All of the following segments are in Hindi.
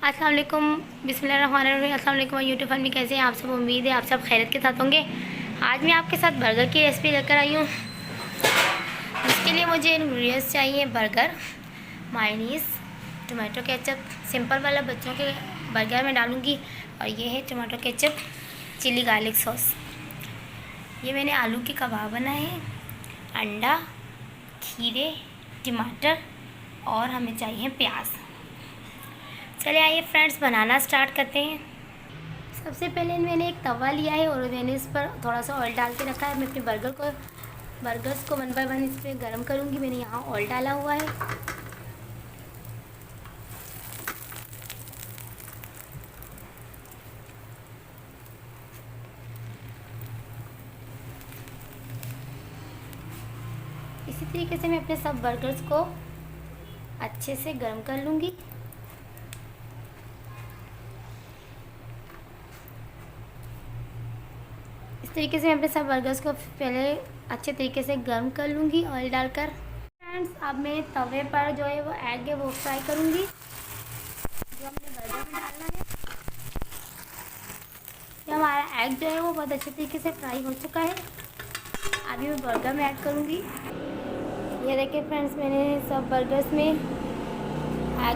अस्सलाम वालेकुम, बिस्मिल्लाहिर्रहमानिर्रहीम। अस्सलाम वालेकुम यूट्यूब फैमिली, कैसे हैं आप सब? उम्मीद है आप सब खैरियत के साथ होंगे। आज मैं आपके साथ बर्गर की रेसिपी लेकर आई हूँ। इसके लिए मुझे इंग्रेडिएंट्स चाहिए: burger, mayonnaise, tomato ketchup, simple वाला बच्चों के बर्गर में डालूँगी, और ये है tomato ketchup, chilli garlic sauce. ये मैंने आलू के कबाब बनाए हैं, अंडा, खीरे, टमाटर, और हमें चाहिए प्याज। चलिए आइए फ्रेंड्स, बनाना स्टार्ट करते हैं। सबसे पहले मैंने एक तवा लिया है और मैंने इस पर थोड़ा सा ऑयल डाल के रखा है। मैं अपने बर्गर्स को 1 बाय 1 इस पर गर्म करूँगी। मैंने यहाँ ऑयल डाला हुआ है। इसी तरीके से मैं अपने सब बर्गर्स को अच्छे से गर्म कर लूँगी। इस तरीके से मैं अपने सब बर्गर्स को पहले अच्छे तरीके से गर्म कर लूँगी ऑयल डालकर। फ्रेंड्स, अब मैं तवे पर जो है वो एग है वो फ्राई करूँगी, जो हमने बर्गर में डालना है। ये हमारा एग जो है वो बहुत अच्छे तरीके से फ्राई हो चुका है। अभी मैं बर्गर में ऐड करूँगी। ये देखिए फ्रेंड्स, मैंने सब बर्गर्स में एग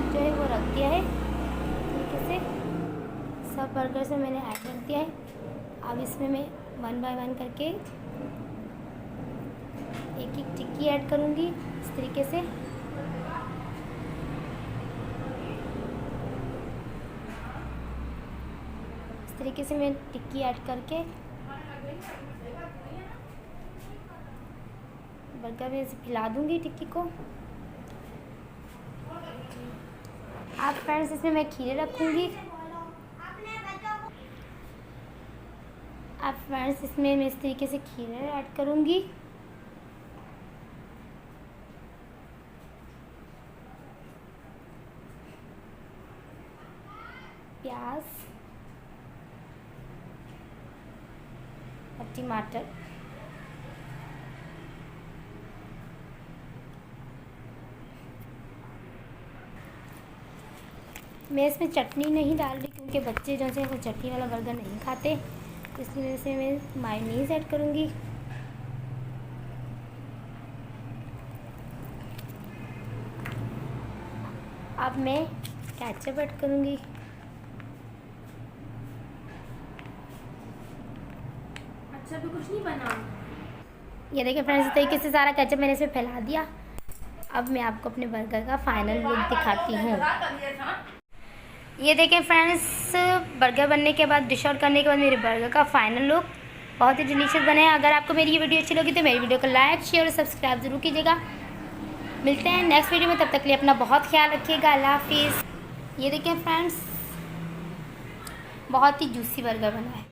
जो है वो रख दिया है। तरीके से सब बर्गर्स में मैंने एग रख दिया है। अब इसमें मैं 1 बाय 1 करके एक एक टिक्की ऐड करूँगी। इस तरीके से मैं टिक्की ऐड करके बर्गर में ऐसे फैला दूँगी टिक्की को। अब फ्रेंड्स, इसमें मैं खीरे रखूँगी। अब फ्रेंड्स, इसमें मैं इस तरीके से खीरे ऐड करूँगी। प्याज और टमाटर, मैं इसमें चटनी नहीं डाल रही क्योंकि बच्चे जो है वो चटनी वाला बर्गर नहीं खाते, इसकी वजह से मैं मायोनीज़ ऐड करूँगी। अब मैं केचप ऐड करूँगी। अच्छा, भी कुछ नहीं बना। ये देखिए फ्रेंड्स, इस तरीके से सारा केचप मैंने इसमें फैला दिया। अब मैं आपको अपने बर्गर का फाइनल लुक दिखाती हूँ। ये देखें फ्रेंड्स, बर्गर बनने के बाद, डिश आउट करने के बाद मेरे बर्गर का फाइनल लुक बहुत ही डिलीशियस बने हैं। अगर आपको मेरी ये वीडियो अच्छी लगी तो मेरी वीडियो को लाइक, शेयर और सब्सक्राइब ज़रूर कीजिएगा। मिलते हैं नेक्स्ट वीडियो में, तब तक के लिए अपना बहुत ख्याल रखिएगा। अल्लाह हाफिज़। ये देखें फ्रेंड्स, बहुत ही जूसी बर्गर बना है।